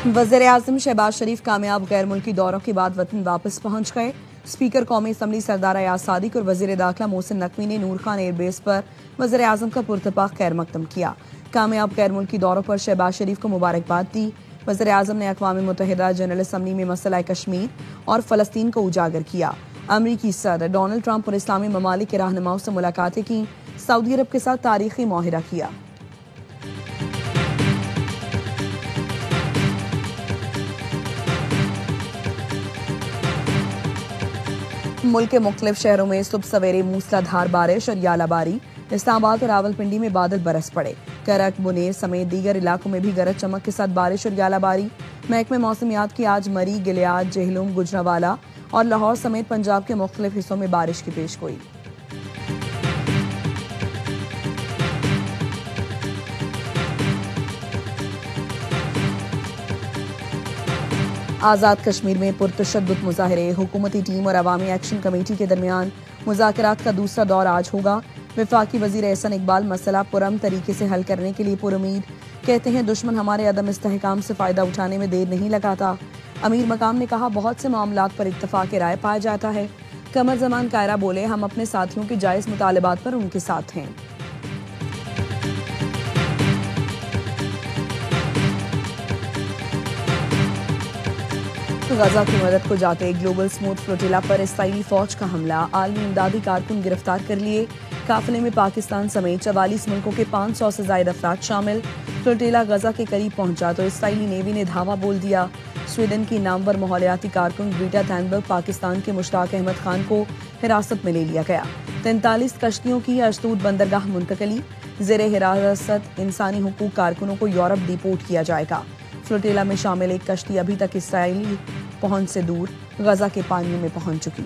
वज़ीर-ए-आज़म शहबाज शरीफ कामयाब गैर मुल्की दौरों के बाद वतन वापस पहुंच गए। स्पीकर कौमी असम्बली सरदार अयाज सादिक और वज़ीर दाखिला मोहसिन नकवी ने नूर खान एयरबेस पर वज़ीर-ए-आज़म का पुरतपाक खैर मकदम किया। कामयाब गैर मुल्की दौरों पर शहबाज शरीफ को मुबारकबाद दी। वज़ीर-ए-आज़म ने अक़वाम मुत्तहिदा जनरल असम्बली में मसला कश्मीर और फ़लस्तीन को उजागर किया। अमरीकी सदर डोनाल्ड ट्रंप और इस्लामी ममालिक के रहनुमाओं से मुलाकातें की। सऊदी अरब के साथ तारीखी मुआहिदा किया। मुल्क के मुख्तलिफ शहरों में सुबह सवेरे मूसलाधार बारिश और यालाबारी। इस्लामाबाद और रावलपिंडी में बादल बरस पड़े। करक, बुनेर समेत दीगर इलाकों में भी गरज चमक के साथ बारिश और यालाबारी। महकमे मौसमियात की आज मरी, गिलियाद, जेहलुम, गुजरावाला और लाहौर समेत पंजाब के मुख्तलिफ हिस्सों में बारिश की पेशगोई। आज़ाद कश्मीर में पुरतशद्दुद मुजाहरे। हुकूमती टीम और अवामी एक्शन कमेटी के दरमियान मुज़ाकरात का दूसरा दौर आज होगा। वफाकी वज़ीर एहसन इकबाल मसला पुरअमन तरीके से हल करने के लिए पुरुमीद। कहते हैं दुश्मन हमारे अदम इस्तेहकाम से फ़ायदा उठाने में देर नहीं लगाता। अमीर मकाम ने कहा बहुत से मामलात पर इत्तफ़ाक़ राय पाया जाता है। कमर ज़मान कायरा बोले हम अपने साथियों के जायज़ मुतालबात पर उनके साथ हैं। गजा की मदद को जाते ग्लोबल स्मूथ फ्लोटिला पर इसराइली फौज का हमला। आलमी इमदादी कारकुन गिरफ्तार कर लिए। काफिले में पाकिस्तान समेत 44 मुल्कों के 500 से ज्यादा अफराद शामिल। फ्लोटिला गजा के करीब पहुंचा तो इसराइली नेवी ने धावा बोल दिया। स्वीडन की नामवर माहौलियाती कारकुन ग्रीटा थैनबर्ग पाकिस्तान के मुश्ताक अहमद खान को हिरासत में ले लिया गया। 43 कश्तियों की अशतूत बंदरगाह मुंतकली। ज़ेरे हिरासत इंसानी हुकूक कारकुनों को यूरोप डिपोर्ट किया जाएगा। फ्लोटिला में शामिल एक कश्ती अभी तक इसराइली पहुंच से दूर गजा के पानियों में पहुंच चुकी।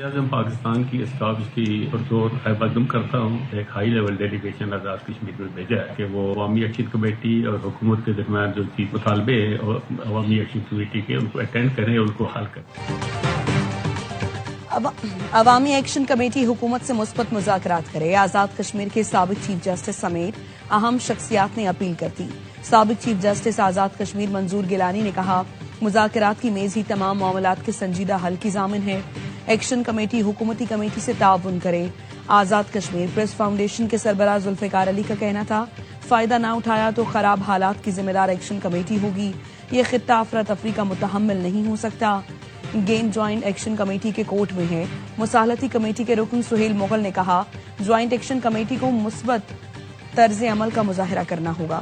मैं पाकिस्तान की स्टाफ की पुरजोर खैरमकदम करता हूँ। एक high level delegation Azad Kashmir में भेजा है कि वो अवामी एक्शन कमेटी और हुकूमत के दरमियान जो चीज मुतालबे है और अवामी एक्शन कमेटी के उनको अटेंड करें और उनको हल करें। अवामी एक्शन कमेटी हुकूमत से मुस्बत मुज़ाकरात करे। आज़ाद कश्मीर के साबिक चीफ जस्टिस समेत अहम शख्सियात ने अपील कर दी। साबिक चीफ जस्टिस आज़ाद कश्मीर मंजूर गिलानी ने कहा मुज़ाकरात की मेज ही तमाम मामलात के संजीदा हल की ज़ामिन है। एक्शन कमेटी हुकूमती कमेटी से ताउन करे। आज़ाद कश्मीर प्रेस फाउंडेशन के सरबराह जुल्फ़िकार अली का कहना था फायदा ना उठाया तो खराब हालात की जिम्मेदार एक्शन कमेटी होगी। ये खित्ता अफरा तफरी का मुतहम्मिल नहीं हो सकता। गेम ज्वाइंट एक्शन कमेटी के कोर्ट में है। मुसालती कमेटी के रुकन सुहेल मुगल ने कहा ज्वाइंट एक्शन कमेटी को मुस्बत तर्ज अमल का मुजाहरा करना होगा।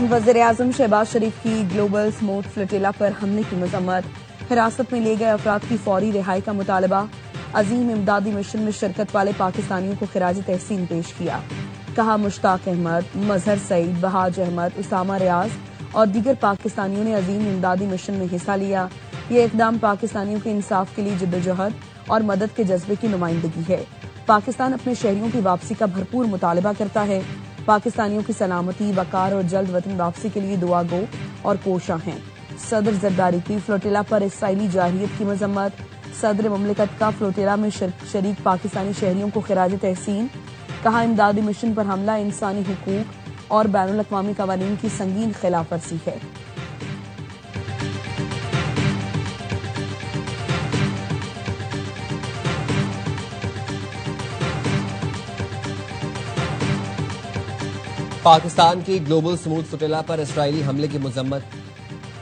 वज़ीर-ए-आज़म शहबाज शरीफ की ग्लोबल स्मूथ फ्लोटिला पर हमले की मजम्मत। हिरासत में ले गए अफराद की फौरी रिहाई का मुतालबा। अजीम इमदादी मिशन में शिरकत वाले पाकिस्तानियों को खिराज तहसीन पेश किया। कहा मुश्ताक अहमद, मजहर सईद, बहाज अहमद, उसामा रियाज और दीगर पाकिस्तानियों ने अजीम इमदादी मिशन में हिस्सा लिया। ये इकदाम पाकिस्तानियों के इंसाफ के लिए जिद्दोजहद और मदद के जज्बे की नुमाइंदगी है। पाकिस्तान अपने शहरियों की वापसी का भरपूर मुतालबा करता है। पाकिस्तानियों की सलामती, वकार और जल्द वतन वापसी के लिए दुआ गो और कोशा हैं। सदर जरदारी की फ्लोटिला पर इसराइली जारहियत की मजम्मत। सदर मुमलिकत का फ्लोटिला में शरीक पाकिस्तानी शहरियों को खिराज तहसीन। कहा इमदादी मिशन पर हमला इंसानी हुकूक और बैनुल अक़वामी क़वानीन की संगीन खिलाफ वर्जी है। पाकिस्तान की ग्लोबल स्मूथ फ्लोटिला पर इसराइली हमले की मजम्मत।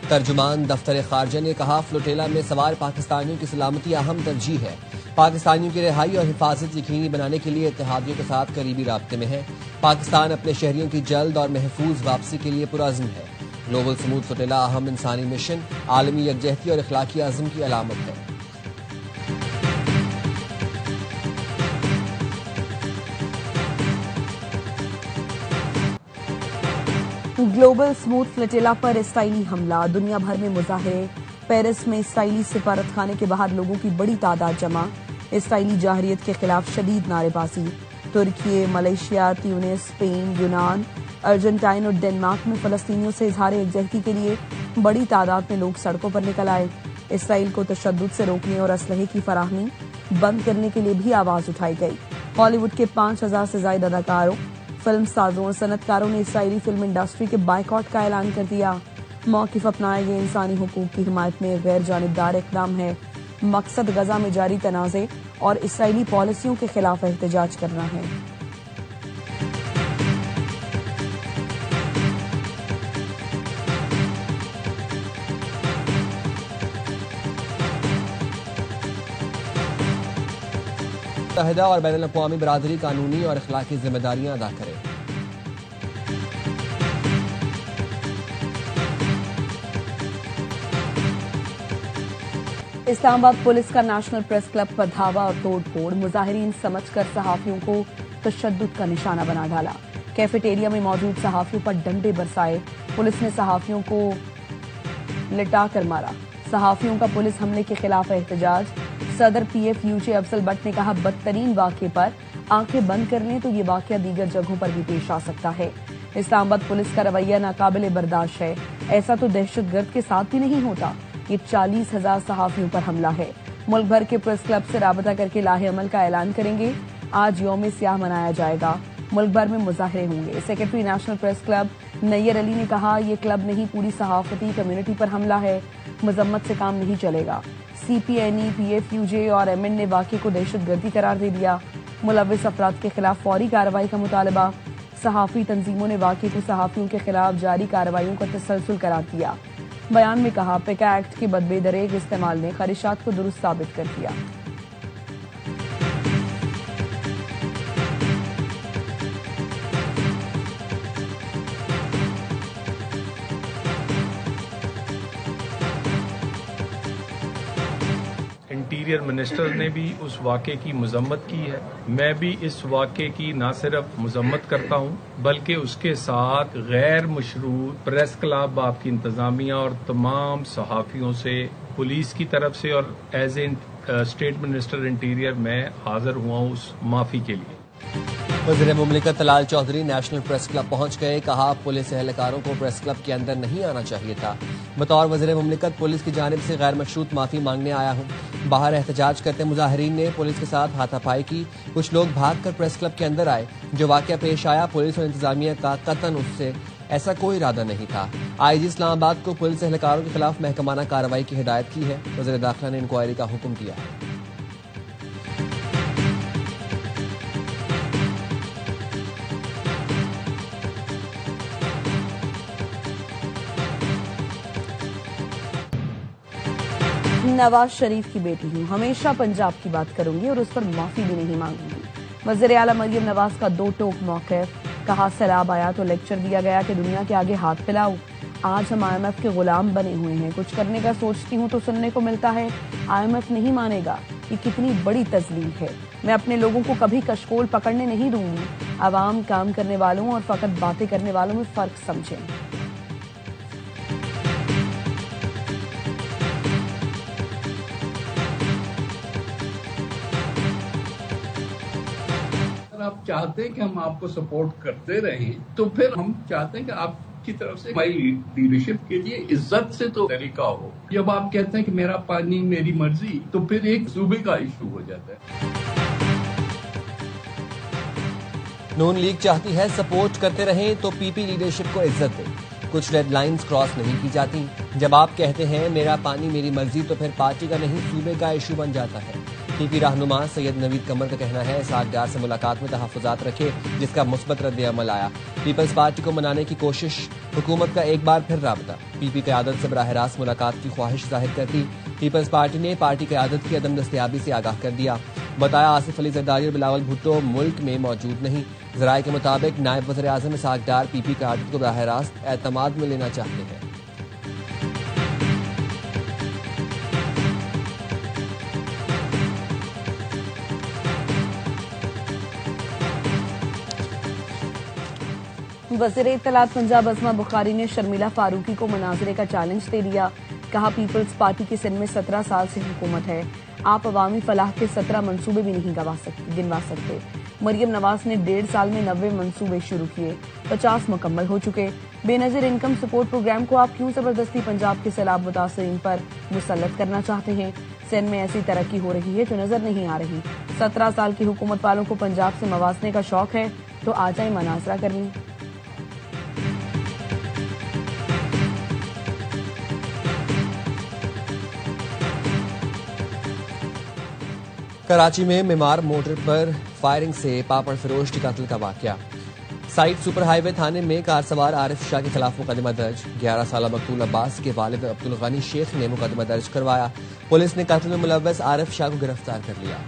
तर्जुमान दफ्तर खारजा ने कहा फ्लोटिला में सवार पाकिस्तानियों की सलामती अहम तरजीह है। पाकिस्तानियों की रिहाई और हिफाजत यकीनी बनाने के लिए इत्तेहादियों के साथ करीबी राब्ते में है। पाकिस्तान अपने शहरियों की जल्द और महफूज वापसी के लिए पुरअज़्म है। ग्लोबल स्मूथ फ्लोटिला अहम इंसानी मिशन, आलमी यकजहती और इखलाकी अज़्म की अलामत है। ग्लोबल स्मूथ फ्लोटिला पर इसराइली हमला। दुनिया भर में मुजाहरे। पेरिस में इसराइली सिफारत खाने के बाहर लोगों की बड़ी तादाद जमा। इसराइली जाहरियत के खिलाफ शदीद नारेबाजी। तुर्की, मलेशिया, ट्यूनिस, स्पेन, यूनान, अर्जेंटाइन और डेनमार्क में फलस्तीनियों से इजहार यकजहती के लिए बड़ी तादाद में लोग सड़कों पर निकल आए। इसराइल को तशद्दुद से रोकने और असलहे की फराहमी बंद करने के लिए भी आवाज उठाई गई। हॉलीवुड के 5000 से ज्यादा अदाकारों, फिल्म साजों और सनतकारों ने इसराइली फिल्म इंडस्ट्री के बायकॉट का ऐलान कर दिया। मौकिफ अपनाया ये इंसानी हुकूक की हिमायत में गैर जानिबदार इक़दाम है। मकसद गजा में जारी तनाज़े और इसराइली पॉलिसियों के खिलाफ एहतजाज करना है। मुत्तहिदा और बैनुल अक़वामी बरादरी कानूनी और अखलाकी जिम्मेदारियां अदा करे। इस्लामाबाद पुलिस का नेशनल प्रेस क्लब पर धावा और तोड़फोड़, मुजाहिरीन समझकर सहाफियों को तशद्दुद का निशाना बना डाला। कैफेटेरिया में मौजूद सहाफियों पर डंडे बरसाए, पुलिस ने सहाफियों को लिटाकर मारा। सहाफियों का पुलिस हमले के खिलाफ एहतजाज। सदर PFUJ अफजल भट्ट ने कहा, बदतरीन वाक़े पर आंखें बंद कर लें तो ये वाक़या दीगर जगहों पर भी पेश आ सकता है। इस्लामाबाद पुलिस का रवैया नाकाबिले बर्दाश्त है। ऐसा तो दहशतगर्द के साथ भी नहीं होता। ये 40,000 सहाफियों पर हमला है। मुल्क भर के प्रेस क्लब से राबता करके लाहे अमल का ऐलान करेंगे। आज यौम सियाह मनाया जाएगा। मुल्क भर में मुजाहरे होंगे। Secretary national press club Nayyar Ali ने कहा, ये क्लब नहीं पूरी सहाफती कम्युनिटी पर हमला है। मजम्मत से काम नहीं चलेगा। CPNE, PFUJ और MN ने वाक़े को दहशतगर्दी करार दे दिया। मुलव्विस अफराद के खिलाफ फौरी कार्रवाई का मुतालबा। सहाफ़ी तंजीमों ने वाक़े को सहाफ़ियों के खिलाफ जारी कार्रवाइयों का तसलसल करार दिया। बयान में कहा, पिका एक्ट के बदबेदरेग इस्तेमाल ने खदशात को दुरुस्त साबित कर दिया। इंटीरियर मिनिस्टर ने भी उस वाक़े की मजम्मत की है। मैं भी इस वाक़े की न सिर्फ मजम्मत करता हूँ बल्कि उसके साथ गैर मशरूत प्रेस क्लब, आपकी इंतजामिया और तमाम सहाफ़ियों से, पुलिस की तरफ से और as a state minister interior मैं हाजिर हुआ हूँ उस माफ़ी के लिए। वज़ीर मुमलिकत Talal Chaudhry national press club पहुंच गए। कहा, पुलिस एहलकारों को प्रेस क्लब के अंदर नहीं आना चाहिए था। बतौर वज़ीर मुमलिकत पुलिस की जानिब से गैर मशरूत माफी मांगने आया हूं। बाहर एहतजाज करते मुजाहिरीन ने पुलिस के साथ हाथापाई की। कुछ लोग भागकर प्रेस क्लब के अंदर आए। जो वाक़या पेश आया, पुलिस और इंतजामिया का कतन उससे ऐसा कोई इरादा नहीं था। IG इस्लामाबाद को पुलिस एहलकारों के खिलाफ महकमाना कार्रवाई की हिदायत की है। वज़ीर दाखिला ने इंक्वायरी का हुक्म दिया है। नवाज शरीफ की बेटी हूँ, हमेशा पंजाब की बात करूंगी और उस पर माफी भी नहीं मांगूंगी। वज़ीर आला मरियम नवाज का दो टोक मौक़िफ़। कहा, सैलाब आया तो लेक्चर दिया गया कि दुनिया के आगे हाथ फैलाओ। आज हम IMF के गुलाम बने हुए हैं। कुछ करने का सोचती हूँ तो सुनने को मिलता है IMF नहीं मानेगा। ये कितनी बड़ी तज़लील है। मैं अपने लोगों को कभी कशकोल पकड़ने नहीं दूंगी। अवाम काम करने वालों और फकत बातें करने वालों में फर्क समझें। आप चाहते हैं कि हम आपको सपोर्ट करते रहें तो फिर हम चाहते हैं कि आपकी तरफ से हमारी लीडरशिप के लिए इज्जत से तो तरीका हो। जब आप कहते हैं कि मेरा पानी मेरी मर्जी, तो फिर एक सूबे का इशू हो जाता है। नून लीग चाहती है सपोर्ट करते रहें तो PP लीडरशिप को इज्जत दे। कुछ रेडलाइंस क्रॉस नहीं की जाती। जब आप कहते हैं मेरा पानी मेरी मर्जी, तो फिर पार्टी का नहीं सूबे का इशू बन जाता है। PP रहनुमा सैयद नवीद कमर का कहना है, इसहाक डार से मुलाकात में तहफ़्फ़ुज़ात रखे जिसका मुस्बत रद्द-ए-अमल आया। पीपल्स पार्टी को मनाने की कोशिश, हुकूमत का एक बार फिर राबता। PP क़यादत से बराह रास्त मुलाकात की ख्वाहिश जाहिर करती। पीपल्स पार्टी ने पार्टी क़यादत की अदम दस्तयाबी से आगाह कर दिया। बताया, आसिफ अली जरदारी और बिलावल भुट्टो मुल्क में मौजूद नहीं। ज़राए के मुताबिक नायब वज़ीर आज़म इसहाक डार PP क़यादत को बराह रास्त एतमाद में लेना चाहते हैं। वज़ीर इत्तलात पंजाब अज़मा बुखारी ने शर्मिला फारूकी को मुनाज़रे का चैलेंज दे दिया। कहा, पीपल्स पार्टी की सिंध में 17 साल से हुकूमत है। आप अवामी फलाह के 17 मंसूबे भी नहीं गिनवा सकते। मरियम नवाज ने 1.5 साल में 90 मंसूबे शुरू किए, 50 मुकम्मल हो चुके। बेनजीर इनकम सपोर्ट प्रोग्राम को आप क्यों जबरदस्ती पंजाब के सैलाब मुतासरीन पर मुसल्लत करना चाहते हैं? सिंध में ऐसी तरक्की हो रही है जो नजर नहीं आ रही। 17 साल की हुकूमत वालों को पंजाब से मवासने का शौक है तो आ जाए मनाजरा कर लें। कराची में मेमार मोटर पर फायरिंग से पापड़ फरोश की कत्ल का वाकया। साइड सुपर हाईवे थाने में कार सवार आरिफ शाह के खिलाफ मुकदमा दर्ज। 11 साल मकतूल अब्बास के वालिद अब्दुल गनी शेख ने मुकदमा दर्ज करवाया। पुलिस ने कत्ल में मुलव्वस आरिफ शाह को गिरफ्तार कर लिया।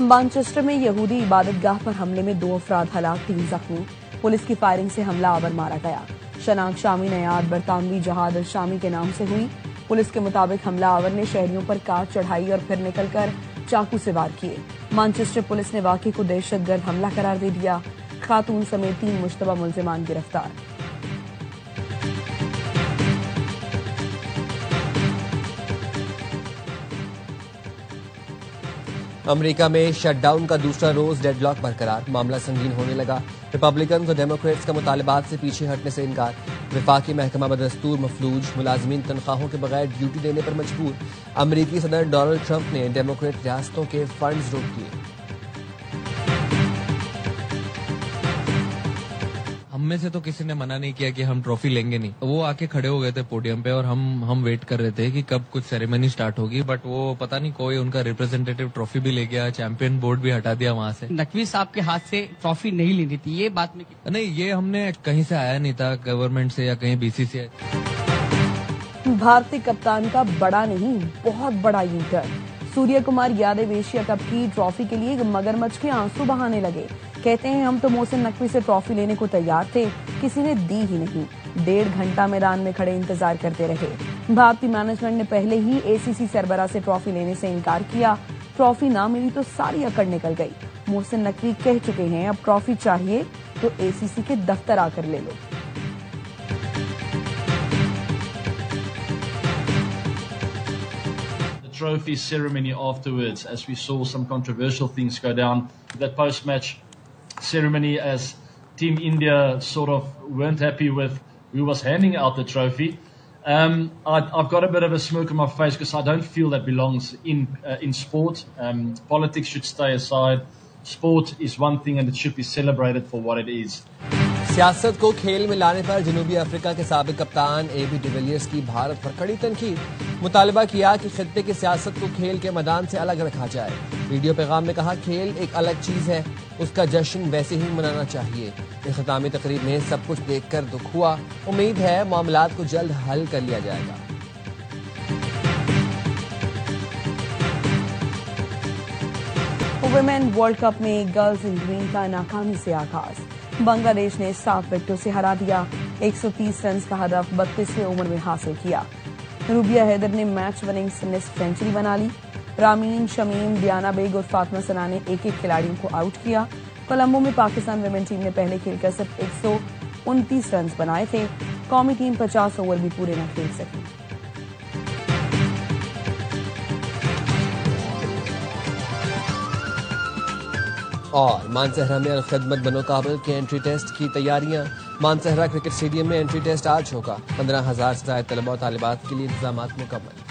मैनचेस्टर में यहूदी इबादतगाह पर हमले में 2 अफराद हलाक, 3 जख्मी। पुलिस की फायरिंग से हमला आवर मारा गया। शनाख्त शामी नयाद बरतानवी जहाद अल शामी के नाम से हुई। पुलिस के मुताबिक हमला आवर ने शहरियों पर कार चढ़ाई और फिर निकलकर चाकू से वार किए। मैनचेस्टर पुलिस ने वाकये को दहशतगर्द हमला करार दे दिया। खातून समेत 3 मुश्तबा मुल्जिमान गिरफ्तार। अमेरिका में शटडाउन का दूसरा रोज डेडलॉक बरकरार। मामला संगीन होने लगा। रिपब्लिकन और डेमोक्रेट्स का मुतालिबात से पीछे हटने से इनकार। वफाकी महकमा बदस्तूर मफलूज, मुलाजमीन तनख्वाहों के बगैर ड्यूटी देने पर मजबूर। अमेरिकी सदर डोनाल्ड ट्रंप ने डेमोक्रेट रियासतों के फंड्स रोक दिए। हम में से तो किसी ने मना नहीं किया कि हम ट्रॉफी लेंगे नहीं। वो आके खड़े हो गए थे पोडियम पे और हम वेट कर रहे थे कि कब कुछ सेरेमनी स्टार्ट होगी, बट वो पता नहीं कोई उनका रिप्रेजेंटेटिव ट्रॉफी भी ले गया, चैंपियन बोर्ड भी हटा दिया वहां से। नकवी साहब के हाथ से ट्रॉफी नहीं लेनी थी, ये बात में नहीं, ये हमने कहीं से आया नहीं था, गवर्नमेंट से या कहीं बीसीसीआई। भारतीय कप्तान का बड़ा नहीं बहुत बड़ा U turn. Surya Kumar Yadav Asia cup की ट्रॉफी के लिए मगरमच्छ के आंसू बहाने लगे। कहते हैं हम तो मोहसिन नकवी से ट्रॉफी लेने को तैयार थे, किसी ने दी ही नहीं। 1.5 घंटा मैदान में खड़े इंतजार करते रहे। भारतीय मैनेजमेंट ने पहले ही एसीसी सरबराह से ट्रॉफी लेने से इनकार किया। ट्रॉफी ना मिली तो सारी अकड़ निकल गई। मोहसिन नकवी कह चुके हैं अब ट्रॉफी चाहिए तो एसीसी के दफ्तर आकर ले लो। Trophy ceremony afterwards, as we saw some controversial things go down. That post-match ceremony, as Team India sort of weren't happy with who was handing out the trophy. I've got a bit of a smirk on my face because I don't feel that belongs in sport. Politics should stay aside. Sport is one thing and it should be celebrated for what it is. सियासत को खेल में लाने पर जनूबी Africa के साबिक कप्तान एबी डिविलियर्स की भारत पर कड़ी तनकीद। मुतालबा किया कि खित्ते की सियासत को खेल के मैदान से अलग रखा जाए। वीडियो पैगाम में कहा खेल एक अलग चीज है, उसका जश्न वैसे ही मनाना चाहिए। इख्तितामी तकरीब में सब कुछ देखकर दुख हुआ। उम्मीद है मामलात को जल्द हल कर लिया जाएगा। वुमेन वर्ल्ड कप में गर्ल्स इन ग्रीन का नाकामी से आगाज। बांग्लादेश ने 7 विकेटों से हरा दिया। 130 रन का हदफ 32वें ओवर में हासिल किया। रूबिया हैदर ने मैच विनिंग सेंचुरी बना ली। रामीन, शमीम, डियाना बेग और फातिमा सना ने एक-एक खिलाड़ियों को आउट किया। कोलंबो में पाकिस्तान वुमेन टीम ने पहले खेलकर सिर्फ 129 रन बनाए थे। कौमी टीम 50 ओवर भी पूरे न खेल सकी। और मानसहरा में अलखदमत बनो काबिल के एंट्री टेस्ट की तैयारियां। मानसहरा क्रिकेट स्टेडियम में एंट्री टेस्ट आज होगा। 15,000 से ज्यादा तलबा और तालिबात के लिए इंतजाम मुकम्मल।